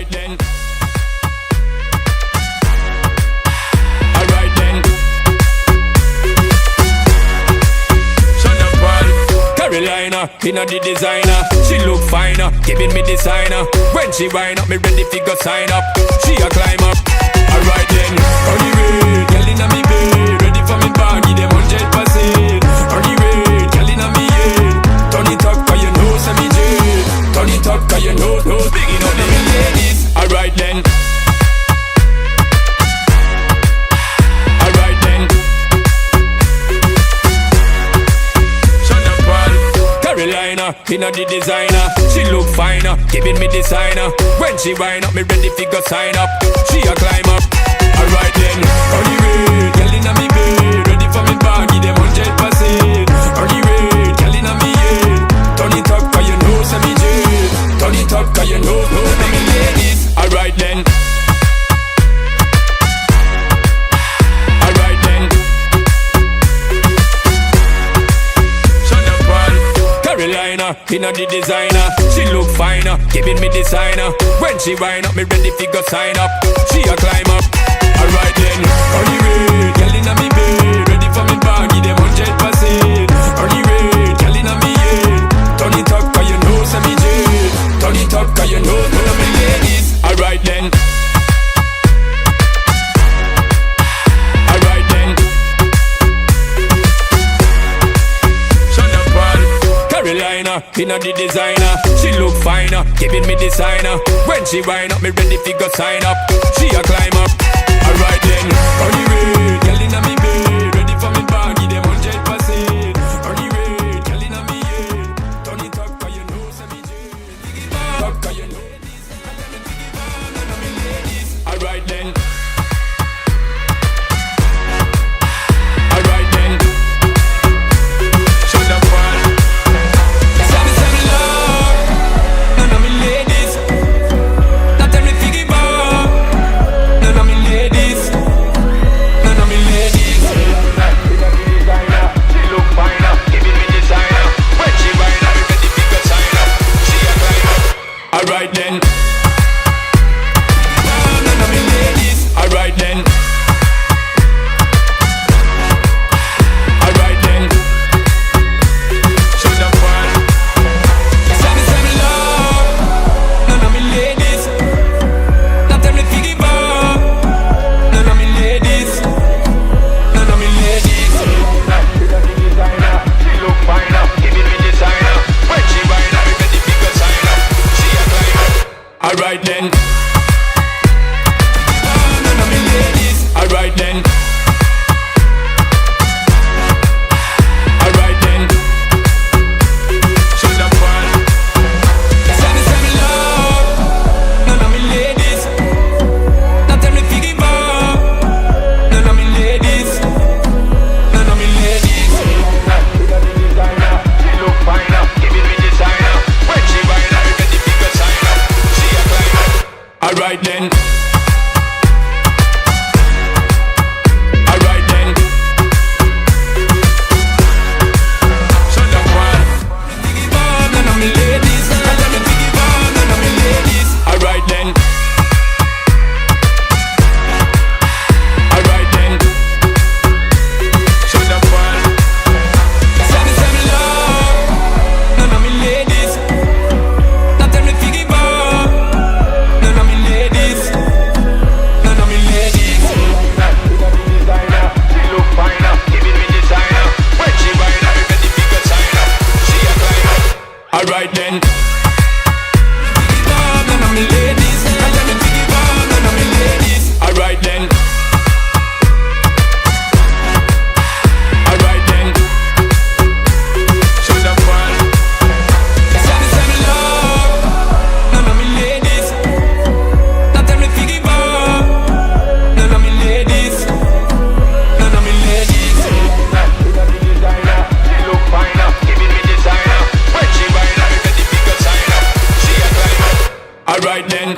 Alright then. Alright then. Shut up, boy. Carolina, inna the designer. She look finer, giving me designer. When she wind up, me ready fi go sign up. She a climb up. Alright then. On the way, girl inna me bed, ready for me bag, give them 100%. On the way, girl inna me head. Turn it up 'cause you know say me jet. Turn it up 'cause you know bigging up the ladies. Alright then. Alright then. Shut up, boy. Carolina, inna the designer. She look finer, giving me designer. When she wind up, me ready fi go sign up. She a climb up. Alright then. On the way, girl inna me bed, ready for me bag, give them 100%. On the way, girl inna me head. Turn it up 'cause you know say me jet. Turn it up 'cause you know me ladies. Alright then. Alright then. Shut up, boy. Carolina, inna the designer. She look finer, giving me designer. When she wind up, me ready fi go sign up. She a climb up. Alright then. On the way, girl inna me bed, ready for me bag, give them 100%. On the way, girl inna me head. Turn it up 'cause you know say me jet. Turn it up 'cause you know me ladies. Alright then. Alright then. Shut up, boy. Carolina, inna the designer. She look finer, giving me designer. When she wind up, me ready fi go sign up. She a climb up. Alright then. On the way, girl inna me bed, ready for me bag, give them 100%. On the way, girl inna me head. Turn it up 'cause you know say me jet. Dig it up 'cause you know. Alright then. Alright then. Shut up, boy. Say me love, none of me ladies. Not tell me fi give up. None of me ladies. None of me ladies. She look finer, giving me designer. When she wind up, me ready fi go sign up. She a climb up. Alright then. None of me ladies. Alright then. Alright then. Shut up, boy. Say me love. None of me ladies. Not tell me fi give up. None of me ladies. None of me ladies. She look finer, giving me designer. When she wind up, me ready fi go sign up. She a climb up. Alright then. None of me ladies. Alright then. Alright then. Shut up, boy. Say me love. None of me ladies. Not tell me fi give up. None of me ladies. None of me ladies. She look finer, giving me designer. When she wind up, me ready fi go sign up. She a climb up. Alright then. Alright then. Shut up, boy. None of me ladies. None of me ladies. Alright then. Alright then. Shut up, boy. Say me love. None of me ladies. Not tell me fi give up. None of me ladies. None of me ladies. She look finer, giving me designer. When she wind up, me ready fi go sign up. She a climb up. Alright then. None of me ladies. None of me ladies. Alright then. Alright then. Shut up, boy. Say me love. None of me ladies. Not tell me fi give up. None of me ladies. None of me ladies. She look finer, giving me designer. When she wind up, me ready fi go sign up. She a climb up. Alright then.